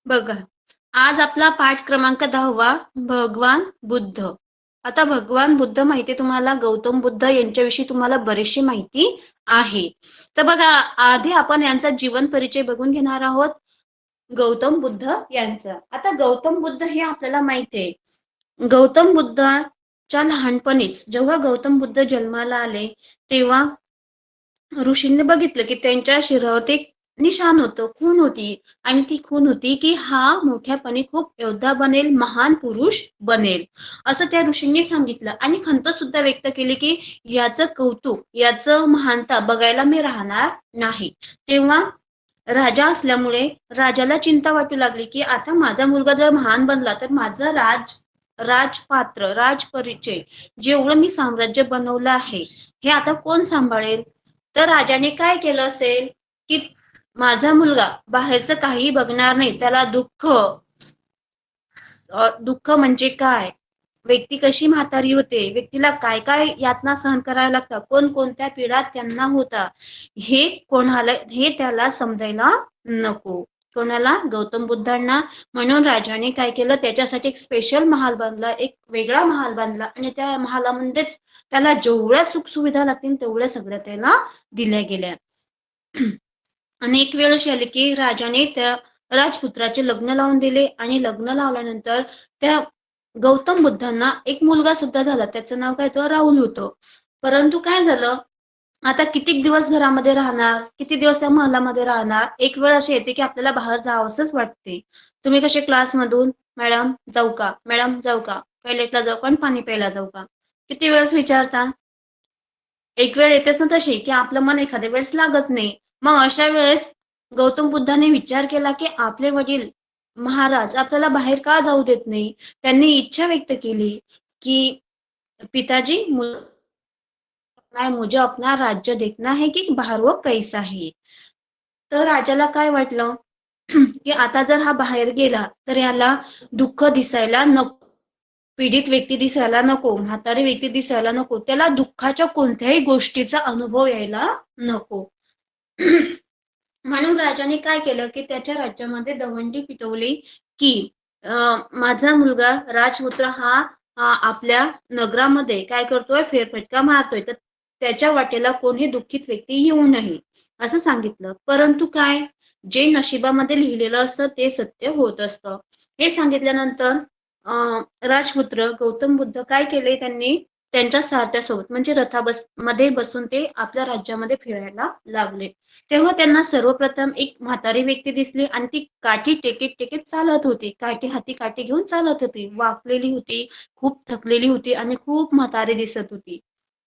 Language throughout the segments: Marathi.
बघा, आज आपला पाठ क्रमांक 10वा, भगवान बुद्ध. आता भगवान बुद्ध माहिती तुम्हाला, गौतम बुद्ध यांच्याविषयी तुम्हाला बरीचशी माहिती आहे. तर बघा, आधी आपण यांचा जीवन परिचय बघून घेणार आहोत, गौतम बुद्ध यांचा. आता गौतम बुद्ध हे आपल्याला माहिती आहे. गौतम बुद्धाच्या लहानपणीच, जेव्हा गौतम बुद्ध जन्माला आले तेव्हा ऋषींनी बघितलं की त्यांच्या शरीरावरती एक निशाण होतं, खून होती. आणि ती खून होती की हा मोठ्यापणी खूप योद्धा बनेल, महान पुरुष बनेल, असं त्या ऋषींनी सांगितलं. आणि खंत सुद्धा व्यक्त केली की याचं कौतुक, याचं महानता बघायला मी राहणार नाही. तेव्हा राजा असल्यामुळे राजाला चिंता वाटू लागली की आता माझा मुलगा जर महान बनला तर माझं राजपात्र, राजपरिचय, जेवढं मी साम्राज्य बनवलं आहे हे आता कोण सांभाळेल. तर राजाने काय केलं असेल की माझा मुलगा बाहेरचं काही बघणार नाही, त्याला दुःख म्हणजे काय, व्यक्ती कशी म्हातारी होते, व्यक्तीला काय काय यातना सहन कराव्या लागतात, कोणकोणत्या पीडा त्यांना होता, हे त्याला समजायला नको. कोणाला? गौतम बुद्धांना. म्हणून राजाने काय केलं, त्याच्यासाठी एक स्पेशल महाल बांधला, एक वेगळा महाल बांधला. आणि त्या महालामध्येच त्याला जेवढ्या सुखसुविधा लागतील तेवढ्या सगळ्या त्याला दिल्या गेल्या. अनेक वेळ अशी आली की राजाने त्या राजपुत्राचे लग्न लावून दिले. आणि लग्न लावल्यानंतर त्या गौतम बुद्धांना एक मुलगा सुद्धा झाला, त्याचं नाव काय, तो राहुल होतं. परंतु काय झालं, आता किती दिवस घरामध्ये राहणार, किती दिवस त्या महलामध्ये राहणार. एक वेळ अशी येते की आपल्याला बाहेर जावंसच वाटते. तुम्ही कसे क्लासमधून, मॅडम जाऊ का, मॅडम जाऊ का, टॉयलेटला जाऊ का, पाणी प्यायला जाऊ का, किती वेळेस विचारता. एक वेळ येतेच ना तशी की आपलं मन एखाद्या वेळेस लागत नाही. मग अशा वेळेस गौतम बुद्धाने विचार केला की आपले वडील महाराज आपल्याला बाहेर का जाऊ देत नाही. त्यांनी इच्छा व्यक्त केली की पिताजी, मुझे अपना राज्य देखना है की बाहर वो कैसा है. तर राजाला काय वाटलं की आता जर हा बाहेर गेला तर याला दुःख दिसायला नको, पीडित व्यक्ती दिसायला नको, म्हातारी व्यक्ती दिसायला नको, त्याला दुःखाच्या कोणत्याही गोष्टीचा अनुभव यायला नको. म्हणून राजाने काय केलं की त्याच्या राज्यामध्ये दवंडी पिटवली की माझा मुलगा राजपुत्र हा आपल्या नगरामध्ये काय करतोय, फेरफटका मारतोय, तर त्याच्या वाटेला कोणी दुःखित व्यक्ती येऊ नये असं सांगितलं. परंतु काय, जे नशिबामध्ये लिहिलेलं असतं ते सत्य होत असतं. हे सांगितल्यानंतर राजपुत्र गौतम बुद्ध काय केले, त्यांनी त्यांच्या सारथ्यासोबत म्हणजे मध्ये बसून ते आपल्या राज्यामध्ये फिरायला लागले. तेव्हा त्यांना सर्वप्रथम एक म्हातारी व्यक्ती दिसली आणि ती काठी टेकीत टेकीत चालत होती, काठी हाती काठी घेऊन चालत होती, वाकलेली होती, खूप थकलेली होती आणि खूप म्हातारी दिसत होती.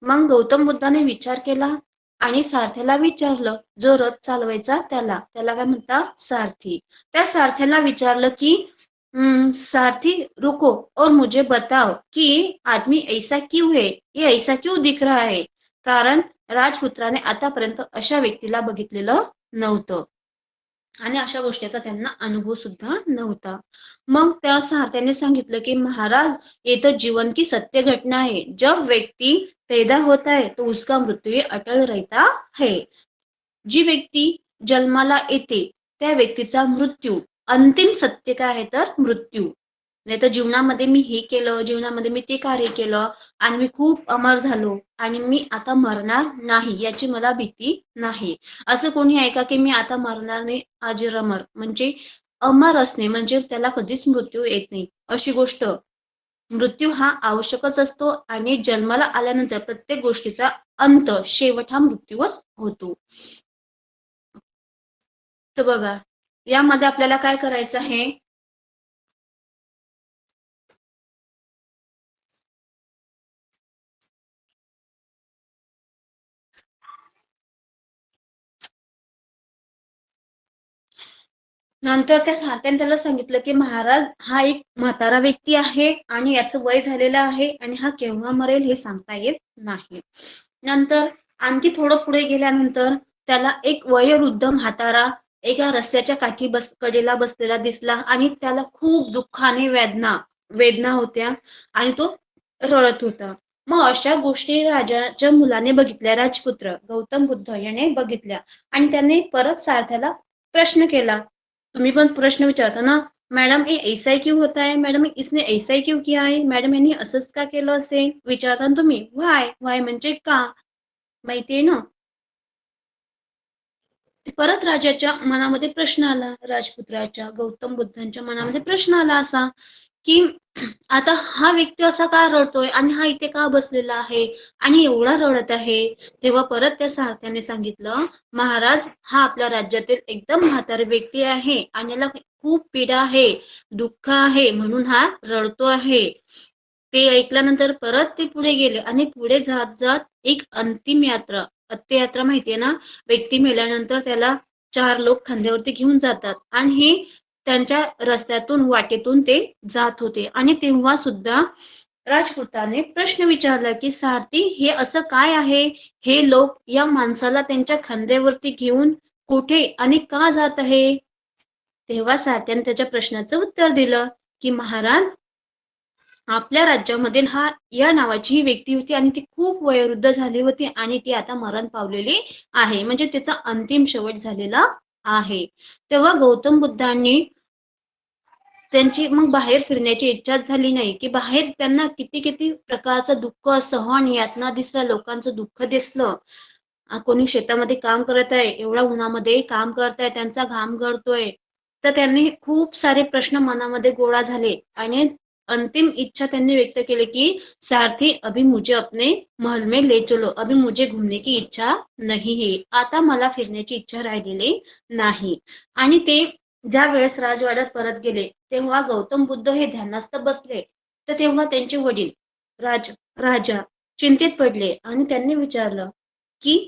मग गौतम बुद्धाने विचार केला आणि सारथ्याला विचारलं, जो रथ चालवायचा त्याला त्याला काय म्हणतात, सारथी. त्या सारथ्याला विचारलं की सारथी रुको और मुझे बताओ कि आदमी ऐसा क्यों है, ये ऐसा क्यों दिख रहा है. कारण राजपुत्राने आतापर्यंत अशा व्यक्तीला बघितलेलं नव्हतं आणि अशा गोष्टीचा त्यांना अनुभव सुद्धा नव्हता. मग त्या सारथ्याने सांगितलं की महाराज, ये तो जीवन की सत्य घटना है, जब व्यक्ति पैदा होता है तो उसका मृत्यु अटल रहता है. जी व्यक्ती जन्माला येते त्या व्यक्तीचा मृत्यू, अंतिम सत्य काय आहे तर मृत्यू. नाही तर जीवनामध्ये मी हे केलं, जीवनामध्ये मी ते कार्य केलं आणि मी खूप अमर झालो आणि मी आता मरणार नाही याची मला भीती नाही. असं कोणी आहे का की मी आता मरणार नाही, अजर अमर म्हणजे अमर असणे म्हणजे त्याला कधीच मृत्यू येत नाही अशी गोष्ट. मृत्यू हा आवश्यकच असतो आणि जन्माला आल्यानंतर प्रत्येक गोष्टीचा अंत, शेवट हा मृत्यूच होतो. तर बघा, यामध्ये आपल्याला काय करायचं आहे, नंतर त्या सारथ्याने त्याला सांगितलं की महाराज, हा एक म्हातारा व्यक्ती आहे आणि याचं वय झालेलं आहे आणि हा केव्हा मरेल हे सांगता येत नाही. नंतर आणखी थोडं पुढे गेल्यानंतर त्याला एक वयोवृद्ध म्हातारा एका रस्त्याच्या कडेला बसलेला दिसला आणि त्याला खूप दुःखाने वेदना होत्या आणि तो रडत होता. मग अशा गोष्टी राजाच्या मुलाने बघितल्या, राजपुत्र गौतम बुद्ध याने बघितल्या आणि त्याने परत सारथ्याला प्रश्न केला तुम्ही पण प्रश्न विचारता ना, मॅडम ये ऐसा क्यों होता है, मॅडम इसने ऐसा क्यों किया है, मॅडम यांनी असंच का केलं असेल, विचारता ना तुम्ही. व्हाय, व्हाय म्हणजे का, माहितीये ना. परत राजाच्या मनामध्ये प्रश्न आला, राजपुत्राच्या गौतम बुद्धांच्या मनामध्ये प्रश्न आला असा, की आता हा व्यक्ती असा का रडतोय आणि हा इथे का बसलेला आहे आणि एवढा रडत आहे. तेव्हा परत त्या सारथ्याने सांगितलं, महाराज हा आपल्या राज्यातील एकदम म्हातारी व्यक्ती आहे आणि याला खूप पीडा आहे, दुःख आहे, म्हणून हा रडतो आहे. ते ऐकल्यानंतर परत ते पुढे गेले आणि पुढे जात जात एक अंतिम यात्रा, अंत्ययात्रा माहितीये ना, व्यक्ती मेल्यानंतर त्याला चार लोक खांद्यावरती घेऊन जातात आणि हे त्यांच्या रस्त्यातून वाटेतून ते जात होते आणि तेव्हा सुद्धा राजपुताने प्रश्न विचारला की सारथी हे असं काय आहे, हे लोक या माणसाला त्यांच्या खांद्यावरती घेऊन कुठे आणि का जात आहे. तेव्हा सारथ्याने त्याच्या प्रश्नाचं उत्तर दिलं की महाराज आपल्या राज्यामध्ये हा या नावाची ही व्यक्ती होती आणि ती खूप वयोवृद्ध झाली होती आणि ती आता मरण पावलेली आहे, म्हणजे त्याचा अंतिम शेवट झालेला आहे. तेव्हा गौतम बुद्धांनी त्यांची मग बाहेर फिरण्याची इच्छाच झाली नाही, की बाहेर त्यांना किती किती प्रकारचं दुःख, सहन, यातना दिसलं, लोकांचं दुःख दिसलं. कोणी शेतामध्ये काम करत आहे, एवढ्या उन्हामध्ये काम करताय, त्यांचा घाम गळतोय. तर त्यांनी खूप सारे प्रश्न मनामध्ये गोळा झाले आणि अंतिम इच्छा त्यांनी व्यक्त केली की सारथी अभी मुझे अपने महल में ले चलो, अभी मुझे घूमने की इच्छा नहीं है, आता मला फिरण्याची इच्छा राहिलेली नाही. आणि ते ज्या वेळेस राजवाड्यात परत गेले तेव्हा गौतम बुद्ध हे ध्यानस्थ बसले, तर तेव्हा त्यांचे वडील राज राजा चिंतेत पडले आणि त्यांनी विचारलं की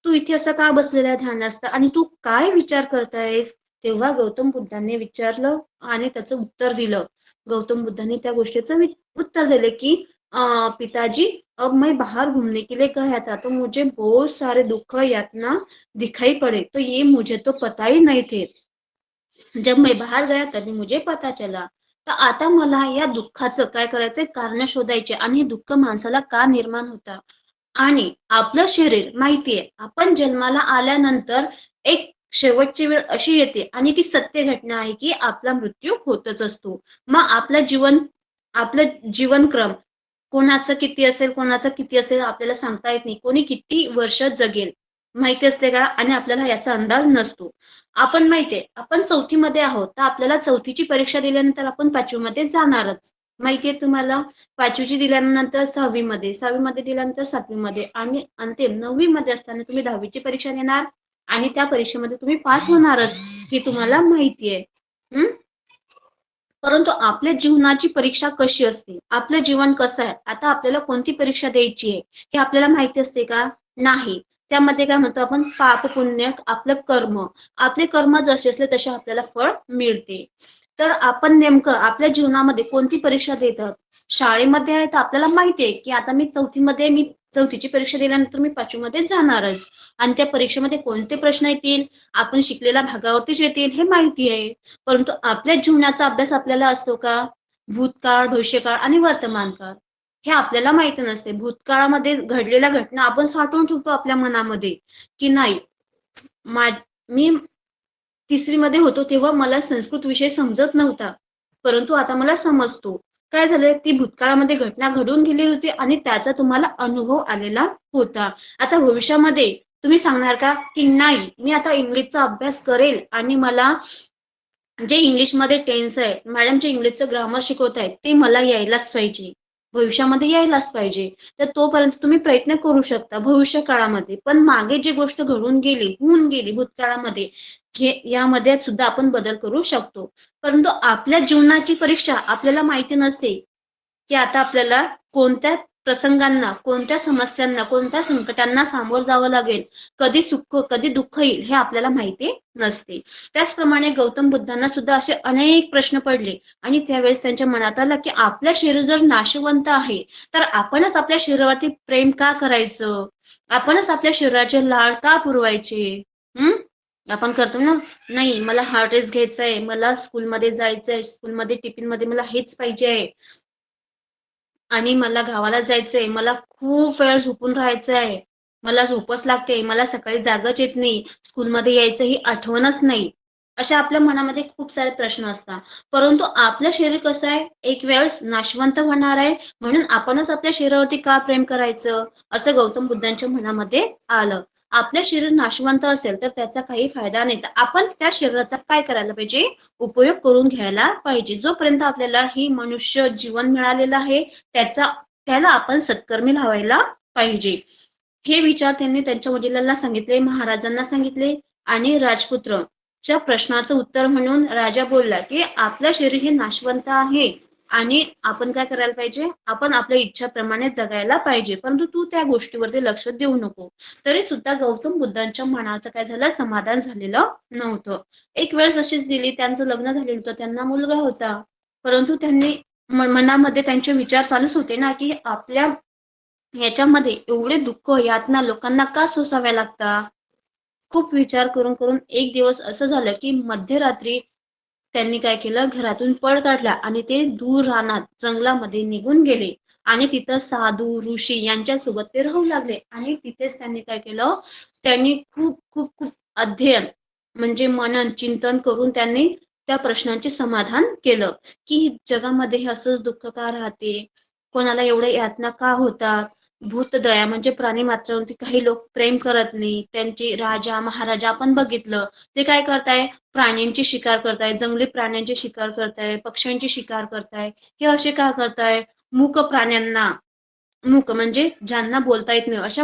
तू इथे असं का बसलेला ध्यानस्थ आणि तू काय विचार करतायस. तेव्हा गौतम बुद्धांनी विचारलं आणि त्याचं उत्तर दिलं. गौतम बुद्धांनी त्या गोष्टीचं उत्तर दिले की पिताजी अब मैं बाहर घूमने के लिए गया था तो मुझे बहुत सारे दुख यातना दिखाई पड़े, तो ये मुझे तो पता ही नहीं थे, जब मैं बाहेर गया तभी मुझे पता चला. तर आता मला या दुःखाचं काय करायचंय, कारण शोधायचे आणि हे दुःख माणसाला का निर्माण होतं. आणि आपलं शरीर माहितीये, आपण जन्माला आल्यानंतर एक शेवटची वेळ अशी येते आणि ती सत्य घटना आहे की आपला मृत्यू होतच असतो. मग आपलं जीवनक्रम कोणाचं किती असेल, कोणाचं किती असेल आपल्याला सांगता येत नाही. कोणी किती वर्ष जगेल माहिती असते का, आणि आपल्याला याचा अंदाज नसतो. आपण माहितीये आपण चौथीमध्ये आहोत, तर आपल्याला चौथीची परीक्षा दिल्यानंतर आपण पाचवीमध्ये जाणारच. माहितीये तुम्हाला, पाचवीची दिल्यानंतर सहावीमध्ये, सहावीमध्ये दिल्यानंतर सातवीमध्ये आणि अंतिम नववीमध्ये असताना तुम्ही दहावीची परीक्षा देणार आणि त्या परीक्षेमध्ये तुम्ही पास होणारच, हे तुम्हाला माहितीये. हम्म. परंतु आपल्या जीवनाची परीक्षा कशी असते, आपलं जीवन कसं आहे, आता आपल्याला कोणती परीक्षा द्यायची आहे हे आपल्याला माहिती असते का, नाही. त्यामध्ये काय म्हणतो आपण, पाप पुण्य, आपलं कर्म, आपले कर्म जसे असले तसे आपल्याला फळ मिळते. तर आपण नेमकं आपल्या जीवनामध्ये कोणती परीक्षा देतात, शाळेमध्ये आहे तर आपल्याला माहिती आहे की आता मी चौथीमध्ये, मी चौथीची परीक्षा दिल्यानंतर मी पाचवीमध्ये जाणारच आणि त्या परीक्षेमध्ये कोणते प्रश्न येतील, आपण शिकलेल्या भागावरतीच येतील हे माहिती आहे. परंतु आपल्या जीवनाचा अभ्यास आपल्याला असतो का, भूतकाळ, भविष्यकाळ आणि वर्तमान काळ हे आपल्याला माहिती नसते. भूतकाळामध्ये घडलेल्या घटना आपण साठवून ठेवतो आपल्या मनामध्ये की नाही, मी तिसरीमध्ये होतो तेव्हा मला संस्कृत विषय समजत नव्हता, परंतु आता मला समजतो. काय झालं, ती भूतकाळामध्ये घटना घडून गेली होती आणि त्याचा तुम्हाला अनुभव आलेला होता. आता भविष्यामध्ये तुम्ही सांगणार का की नाही मी आता इंग्लिशचा अभ्यास करेल आणि मला जे इंग्लिशमध्ये टेन्स आहे, मॅडम जे इंग्लिशचं ग्रामर शिकवत आहेत ते मला यायलाच पाहिजे, भविष्यामध्ये यायलाच पाहिजे. तर तोपर्यंत तुम्ही प्रयत्न करू शकता भविष्य काळामध्ये, पण मागे जी गोष्ट घडून गेली, होऊन गेली भूतकाळामध्ये, यामध्ये सुद्धा आपण बदल करू शकतो. परंतु आपल्या जीवनाची परीक्षा आपल्याला माहिती नसते की आता आपल्याला कोणत्या प्रसंगांना, कोणत्या समस्यांना, कोणत्या संकटांना सामोरं जावं लागेल, कधी सुख कधी दुःख येईल हे आपल्याला माहिती नसते. त्याचप्रमाणे गौतम बुद्धांना सुद्धा असे अनेक प्रश्न पडले आणि त्यावेळेस त्यांच्या मनात आलं की आपल्या शरीर जर नाशवंत आहे तर आपणच आपल्या शरीरावरती प्रेम का करायचं, आपणच आपल्या शरीराचे लाड का पुरवायचे. हम्म. आपण करतो ना, नाही मला हा ड्रेस घ्यायचा आहे, मला स्कूलमध्ये जायचंय, स्कूलमध्ये टिफिन मध्ये मला हेच पाहिजे आहे आणि मला गावाला जायचंय, मला खूप वेळ झोपून राहायचं आहे, मला झोपच लागते, मला सकाळी जागच येत नाही, स्कूलमध्ये यायचं ही आठवणच नाही. अशा आपल्या मनामध्ये खूप सारे प्रश्न असतात. परंतु आपलं शरीर कसं आहे, एक वेळेस नाशवंत होणार आहे, म्हणून आपणच आपल्या शरीरावरती का प्रेम करायचं, असं गौतम बुद्धांच्या मनामध्ये आलं. आपलं शरीर नाशवंत असेल तर त्याचा काही फायदा नाही. तर आपण त्या शरीराचा काय करायला पाहिजे, उपयोग करून घ्यायला पाहिजे. जोपर्यंत आपल्याला ही मनुष्य जीवन मिळालेलं आहे त्याला आपण सत्कर्मी लावायला पाहिजे. हे विचार त्यांनी त्यांच्या वडिलांना सांगितले, महाराजांना सांगितले. आणि राजपुत्रच्या प्रश्नाचं उत्तर म्हणून राजा बोलला की आपलं शरीर हे नाशवंत आहे आणि आपण काय करायला पाहिजे, आपण आपल्या इच्छाप्रमाणे जगायला पाहिजे, परंतु तू त्या गोष्टीवरती लक्ष देऊ नको. तरी सुद्धा गौतम बुद्धांच्या मनाचं काय झालं, समाधान झालेलं नव्हतं. एक वेळ अशीच गेली, त्यांचं लग्न झालेलं होतं, त्यांना मुलगा होता, परंतु त्यांनी मनामध्ये त्यांचे विचार चालूच होते ना की आपल्या याच्यामध्ये एवढे दुःख यातना लोकांना का सोसाव्या लागतात. खूप विचार करून करून एक दिवस असं झालं की मध्यरात्री त्यांनी काय केलं, घरातून पळ काढला आणि ते दूर रानात जंगलामध्ये निघून गेले. आणि तिथं साधू ऋषी यांच्यासोबत ते राहू लागले. आणि तिथेच त्यांनी काय केलं, त्यांनी खूप खूप खूप अध्ययन म्हणजे मनन चिंतन करून त्यांनी त्या प्रश्नांचे समाधान केलं की जगामध्ये असंच दुःख का राहते, कोणाला एवढे यातना का होतात. भूतदया म्हणजे प्राणी मात्रावरती काही लोक प्रेम करत नाही. त्यांचे राजा महाराजा आपण बघितलं, ते काय करताय, प्राण्यांची शिकार करताय, जंगली प्राण्यांची शिकार करताय, पक्ष्यांची शिकार करताय. हे असे का करताय, मूक प्राण्यांना, मूक म्हणजे ज्यांना बोलता येत नाही अशा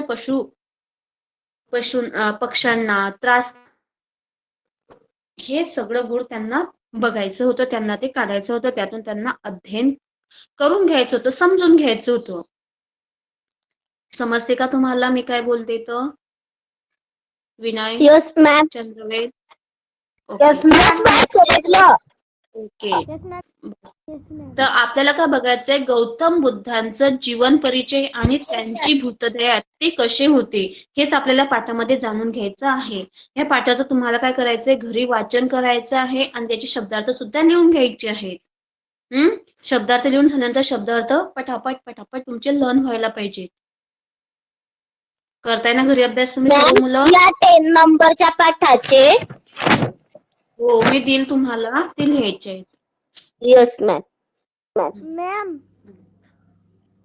पक्ष्यांना त्रास. हे सगळं गुण त्यांना बघायचं होतं, त्यांना ते काढायचं होतं, त्यातून त्यांना अध्ययन करून घ्यायचं होतं, समजून घ्यायचं होतं. समजते का तुम्हाला मी काय बोलते तर, Vinay? Yes ma'am. Chandravel? Yes ma'am समजलं. ओके. तर आपल्याला काय बघायचंय, गौतम बुद्धांचं जीवन परिचय आणि त्यांची भूतदया ते कसे होते हेच आपल्याला पाठामध्ये जाणून घ्यायचं आहे. या पाठाचं तुम्हाला काय करायचंय, घरी वाचन करायचं आहे आणि त्याचे शब्दार्थ सुद्धा लिहून घ्यायचे आहेत. शब्दार्थ लिहून झाल्यानंतर शब्दार्थ पटापट पटापट तुमचे लर्न व्हायला पाहिजे. करताय ना घरी अभ्यास तुम्ही सर्व मुलं? या 10 नंबरच्या पाठाचे हो, मी देईल तुम्हाला, ते लिहायचे आहेत. Yes ma'am. मॅम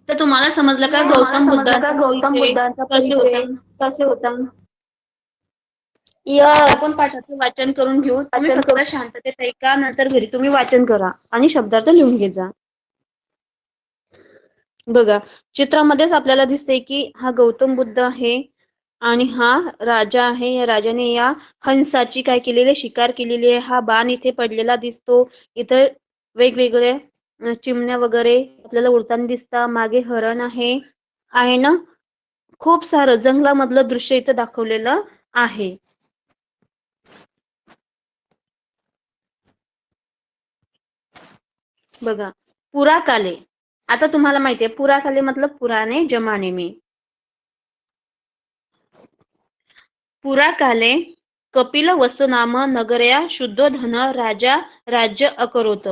तर तुम्हाला समजलं का गौतम बुद्धांचा कसे होता? कसे होता? आपण पाठाचं वाचन करून घेऊ. तुम्ही फक्त शांततेत ऐका, नंतर घरी तुम्ही वाचन करा आणि शब्दार्थ लिहून घे जा. बघा, चित्रामध्येच आपल्याला दिसते की हा गौतम बुद्ध आहे आणि हा राजा आहे. या राजाने या हंसाची काय केलेली, शिकार केलेली आहे. हा बाण इथे पडलेला दिसतो. इथं वेगवेगळे चिमण्या वगैरे आपल्याला उडताना दिसतात. मागे हरण आहे ना. खूप सारं जंगलामधलं दृश्य इथं दाखवलेलं आहे. बघा, पुराकाले, आता तुम्हाला माहितीये पुराकाले मतलब पुराने जमाने में. पुराकाले कपिल वस्तु नाम नगर्या शुद्धोधन राजा राज्य अकरोत.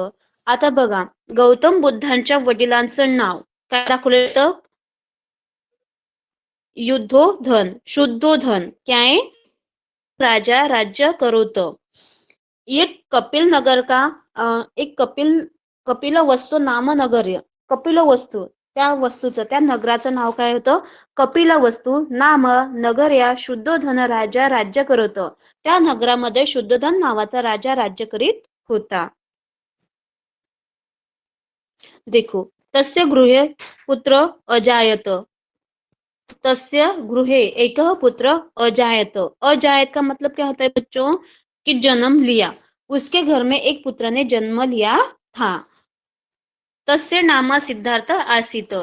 आता बघा, गौतम बुद्धांच्या वडिलांचं नाव काय दाखवलं, शुद्धोधन काय, राजा राज्य करोत. एक कपिल नगर का एक कपिल वस्तु नाम नगर्य, कपिल वस्तू, त्या वस्तूचं त्या नगराचं नाव काय होतं, कपिल वस्तू नाम नगर या शुद्धोधन राजा राज्य करत. त्या नगरामध्ये शुद्धोधन नावाचा राजा राज्य करीत होता. देखो, तस्य गृहे पुत्र अजायत, तस्य गृहे एक पुत्र अजायत. अजायत का मतलब क्या होता है बच्चों, कि जन्म लिया. उसके घर में एक पुत्र ने जन्म लिया था. तस्य नाम सिद्धार्थ आसित,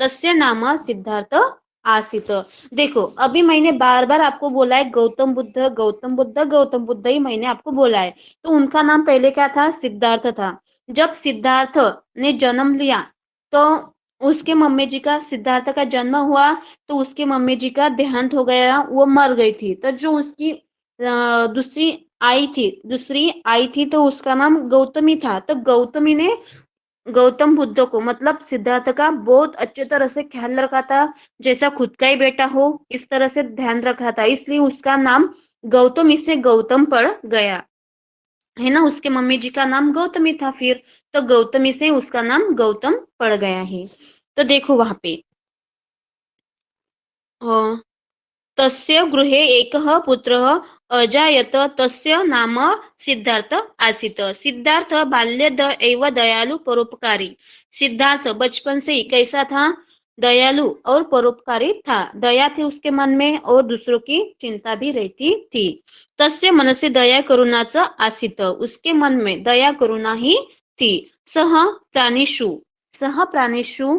तस्य नाम सिद्धार्थ आसित. देखो, अभी मैंने बार बार आपको बोला है गौतम बुद्ध गौतम बुद्ध गौतम बुद्ध ही मैंने आपको बोला है. तो उनका नाम पहले क्या था, सिद्धार्थ था. जब सिद्धार्थ ने जन्म लिया तो उसके मम्मी जी का, सिद्धार्थ का जन्म हुआ तो उसके मम्मी जी का देहांत हो गया, वो मर गई थी. तो जो उसकी दूसरी आई थी तो उसका नाम गौतमी था. तो गौतमी ने गौतम बुद्ध को मतलब सिद्धार्थ का बहुत अच्छे तरह से ख्याल रखा था, जैसा खुद का ही बेटा हो इस तरह से ध्यान रखा था, इसलिए उसका नाम गौतमी से गौतम पड़ गया. है ना, उसके मम्मी जी का नाम गौतमी था, फिर तो गौतमी से उसका नाम गौतम पड़ गया है। तो देखो वहां पे तस्य गृहे एकः पुत्रः अजायत तस्य नाम सिद्धार्थ आसीत। सिद्धार्थ बाल्यद एव दयालु परोपकारी। सिद्धार्थ बचपन से ही कैसा था? दयालु और परोपकारी था। दया थी उसके मन में और दूसरों की चिंता भी रहती थी। तस्य मनसे दया करुणाच आसीत। उसके मन में दया करुणा ही थी। प्राणीषु सह प्राणीषु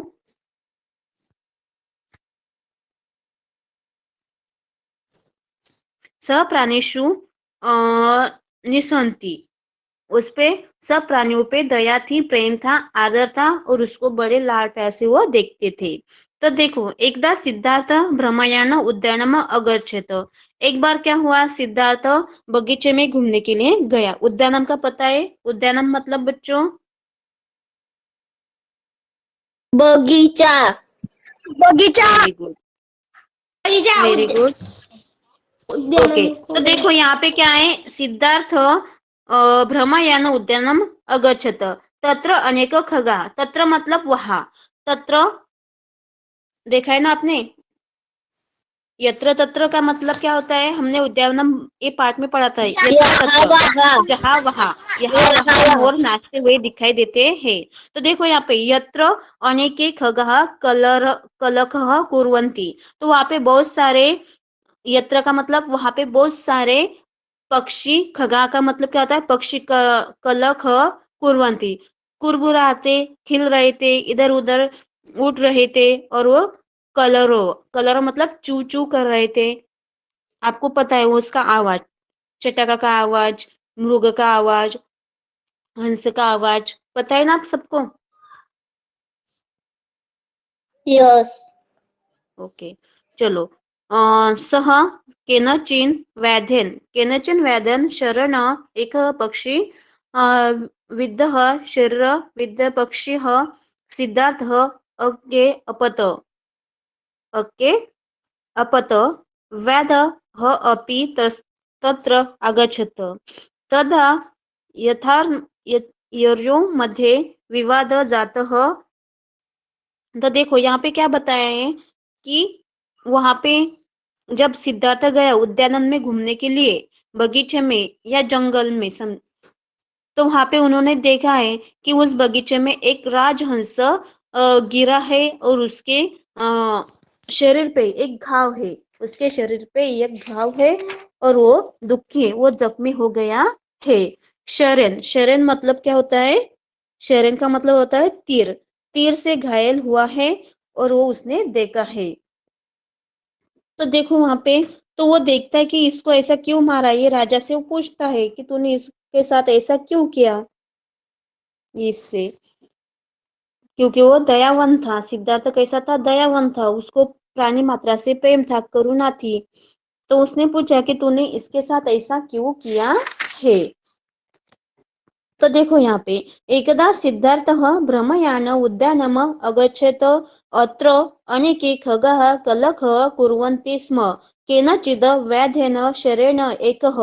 प्राणीषु निसंती। उस पे सब प्राणियों पे दया थी, प्रेम था, आदर था और उसको बड़े लाड प्यार से वो देखते थे। तो देखो एकदा सिद्धार्थ भ्रमयान उद्यानम अगच्छेत। एक बार क्या हुआ, सिद्धार्थ बगीचे में घूमने के लिए गया। उद्यानम का पता है? उद्यानम मतलब बच्चों बगीचा बगीचा वेरी गुड, बगीचा वेरी गुड। उद्यान ओके, तो देखो यहाँ पे क्या है, सिद्धार्थ भ्रमयान उद्यानम अगच्छत तत्र अनेक खगा। तत्र मतलब वहां, तत्र देखा है ना आपने? यत्र तत्र का मतलब क्या होता है? हमने उद्यानम ये पाठ में पढ़ा था। यत्र तत्र जहाँ वहां, यहाँ वहां मोर नाचते हुए दिखाई देते हैं। तो देखो यहाँ पे यत्र अनेके खगः कलकः कुर्वन्ति। तो वहां पे बहुत सारे, यत्र का मतलब वहां पे बहुत सारे पक्षी, खगा का मतलब क्या होता है? पक्षी कलख कुर्वन्ति, कुरबुराते, खिल रहे थे, इधर उधर उठ रहे थे। और वो कलरो, कलरो मतलब चू चू कर रहे थे। आपको पता है वो उसका आवाज, चटका का आवाज, मृग का आवाज, हंस का आवाज, पता है ना आप सबको? यस ओके, चलो। सह केनचिन वैद्यन शरण एक पक्षी विद्ध शरीर विद्ध पक्षी सिद्धार्थ अग्गे अपत व्याध अपि तत्र आगच्छत। तदा यथार्यो मध्ये विवाद जातः। तो देखो यहाँ पे क्या बताया है कि वहां पे जब सिद्धार्थ गया उद्यानन में घूमने के लिए, बगीचे में या जंगल में तो वहां पे उन्होंने देखा है कि उस बगीचे में एक राजहंस गिरा है और उसके शरीर पे एक घाव है। उसके शरीर पे एक घाव है और वो दुखी है, वो जख्मी हो गया है। शरण, शरण मतलब क्या होता है? शरण का मतलब होता है तीर। तीर से घायल हुआ है और वो उसने देखा है। तो देखो वहां पे, तो वो देखता है कि इसको ऐसा क्यों मारा। ये राजा से वो पूछता है कि तूने इसके साथ ऐसा क्यों किया इससे, क्योंकि वो दयावान था। सिद्धार्थ कैसा था? दयावान था, उसको प्राणी मात्रा से प्रेम था, करुणा थी। तो उसने पूछा कि तूने इसके साथ ऐसा क्यों किया है। तो देखो यहाँ पे एकदा सिद्धार्थः भ्रमयान उद्यानम अगच्छेत अत्र अनेके खगाः कलकः कुर्वन्ति स्म केनचिद व्याधेन शरेण एकः।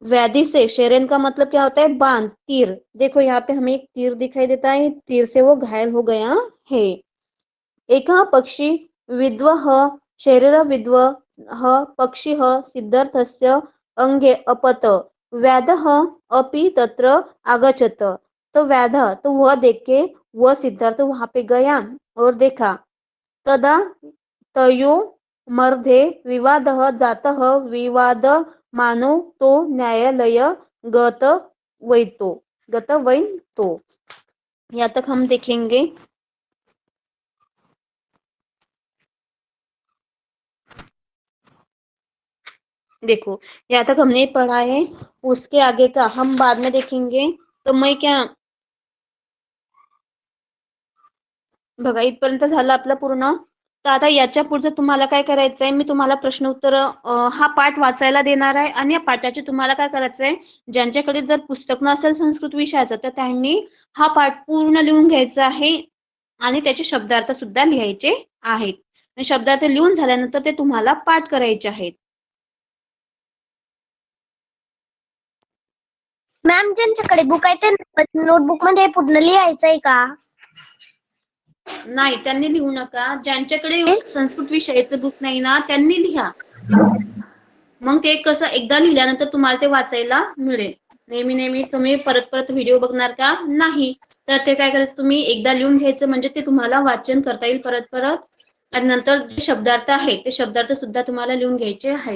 व्याधि से, शरेण का मतलब क्या होता है? बांध, तीर। देखो यहाँ पे हमें एक तीर दिखाई देता है, तीर से वो घायल हो गया है। एक पक्षी विद्वः शरीरविद्वः पक्षिः सिद्धार्थस्य अंगे अपत व्याधः अपि तत्र आगच्छत। तो व्याध, तो वह देख के वह सिद्धार्थ वहां पे गया और देखा। तदा तयो मध्ये विवादः जातः विवादमानो तो न्यायालय गत वैतो। यहाँ तक हम देखेंगे। देखो यहाँ तक हमने पढ़ा है, उसके आगे का हम बाद में देखेंगे। तो मैं क्या बघा, इथपर्यंत झालं आपलं पूर्ण। तर आता याच्या पुढचं तुम्हाला काय करायचं आहे, मी तुम्हाला प्रश्न उत्तर हा पाठ वाचायला देणार आहे आणि या पाठाचे तुम्हाला काय करायचं आहे, ज्यांच्याकडे जर पुस्तक नसेल संस्कृत विषयाचं तर त्यांनी हा पाठ पूर्ण लिहून घ्यायचा आहे आणि त्याचे शब्दार्थ सुद्धा लिहायचे आहेत। शब्दार्थ लिहून झाल्यानंतर ते तुम्हाला पाठ करायचे आहेत। मॅम ज्यांच्याकडे बुक आहे ते नोटबुक मध्ये पूर्ण लिहायचंय का? नाही, त्यांनी लिहू नका. ज्यांच्याकडे संस्कृत विषयाचं बुक नाही ना त्यांनी लिहा. मग ते कसं एकदा लिहिल्यानंतर तुम्हाला ते वाचायला मिळेल. नेहमी तुम्ही परत व्हिडिओ बघणार का? नाही. तर ते काय करायचं, तुम्ही एकदा लिहून घ्यायचं म्हणजे ते तुम्हाला वाचन करता येईल परत. आणि नंतर जे शब्दार्थ आहे ते शब्दार्थ सुद्धा तुम्हाला लिहून घ्यायचे आहेत.